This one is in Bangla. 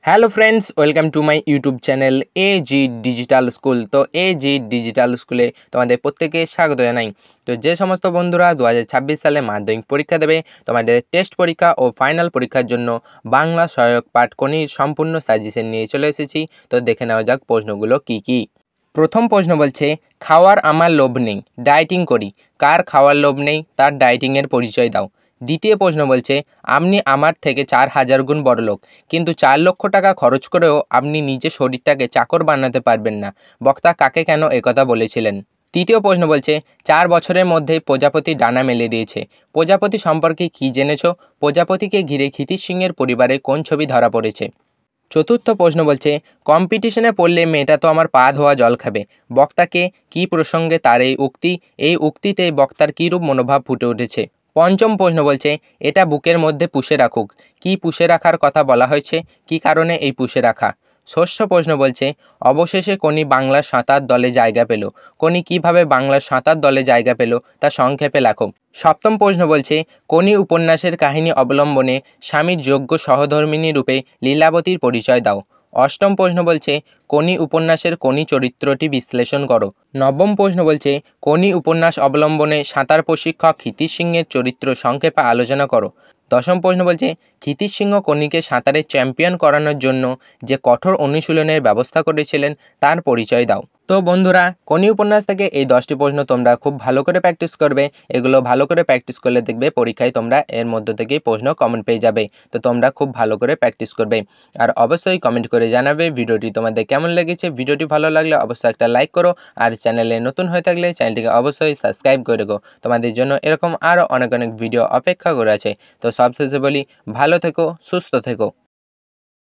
Hello friends, welcome to my YouTube channel AG digital school. তো এজি ডিজিটাল স্কুলে তোমাদের প্রত্যেকে স্বাগত জানাই। তো যে সমস্ত বন্ধুরা 2026 সালে মাধ্যমিক পরীক্ষা দেবে, তোমাদের টেস্ট পরীক্ষা ও ফাইনাল পরীক্ষার জন্য বাংলা সহায়ক পাঠকনির সম্পূর্ণ সাজেশন নিয়ে চলে এসেছি। তো দেখে নেওয়া যাক প্রশ্নগুলো কি কি। প্রথম প্রশ্ন বলছে, খাওয়ার আমার লোভ নেই, ডায়েটিং করি। কার খাওয়ার লোভ নেই, তার ডায়েটিংয়ের পরিচয় দাও। দ্বিতীয় প্রশ্ন বলছে, আপনি আমার থেকে 4000 গুণ বড়লোক, কিন্তু 4 লক্ষ টাকা খরচ করেও আপনি নিজের শরীরটাকে চাকর বানাতে পারবেন না। বক্তা কাকে কেন একথা বলেছিলেন? তৃতীয় প্রশ্ন বলছে, 4 বছরের মধ্যেই প্রজাপতি ডানা মেলে দিয়েছে। প্রজাপতি সম্পর্কে কি জেনেছো? প্রজাপতিকে ঘিরে ক্ষিতিশ সিংহের পরিবারে কোন ছবি ধরা পড়েছে? চতুর্থ প্রশ্ন বলছে, কম্পিটিশনে পড়লে মেয়েটা তো আমার পা ধোয়া জল খাবে। বক্তাকে কি প্রসঙ্গে তার এই উক্তিতে বক্তার কীরূপ মনোভাব ফুটে উঠেছে? পঞ্চম প্রশ্ন বলছে, এটা বুকের মধ্যে পুষে রাখুক। কি পুষে রাখার কথা বলা হয়েছে? কি কারণে এই পুষে রাখা? ষষ্ঠ প্রশ্ন বলছে, অবশেষে কোনি বাংলার সাঁতার দলে জায়গা পেল। কোনি কিভাবে বাংলার সাঁতার দলে জায়গা পেল তা সংক্ষেপে লেখো। সপ্তম প্রশ্ন বলছে, কোনি উপন্যাসের কাহিনী অবলম্বনে স্বামীর যোগ্য সহধর্মিণী রূপে লীলাবতীর পরিচয় দাও। অষ্টম প্রশ্ন বলছে, কোনি উপন্যাসের কোনি চরিত্রটি বিশ্লেষণ করো। নবম প্রশ্ন বলছে, কোনি উপন্যাস অবলম্বনে সাঁতার প্রশিক্ষক ক্ষিতিশ সিংহের চরিত্র সংক্ষেপে আলোচনা করো। দশম প্রশ্ন বলছে, ক্ষিতিশ সিংহ কোনিকে সাঁতারের চ্যাম্পিয়ন করানোর জন্য যে কঠোর অনুশীলনের ব্যবস্থা করেছিলেন তার পরিচয় দাও। তো বন্ধুরা, কোনি উপন্যাস থেকে এই 10টি প্রশ্ন তোমরা খুব ভালো করে প্র্যাকটিস করবে। এগুলো ভালো করে প্র্যাকটিস করলে দেখবে পরীক্ষায় তোমরা এর মধ্য থেকেই প্রশ্ন কমন পেয়ে যাবে। তো তোমরা খুব ভালো করে প্র্যাকটিস করবে। আর অবশ্যই কমেন্ট করে জানাবে ভিডিওটি তোমাদের কেমন লেগেছে। ভিডিওটি ভালো লাগলে অবশ্যই একটা লাইক করো, আর চ্যানেলে নতুন হয়ে থাকলে চ্যানেলটিকে অবশ্যই সাবস্ক্রাইব করে রেখো। তোমাদের জন্য এরকম আরও অনেক অনেক ভিডিও অপেক্ষা করে আছে। তো সবশেষে বলি, ভালো থেকো, সুস্থ থেকো।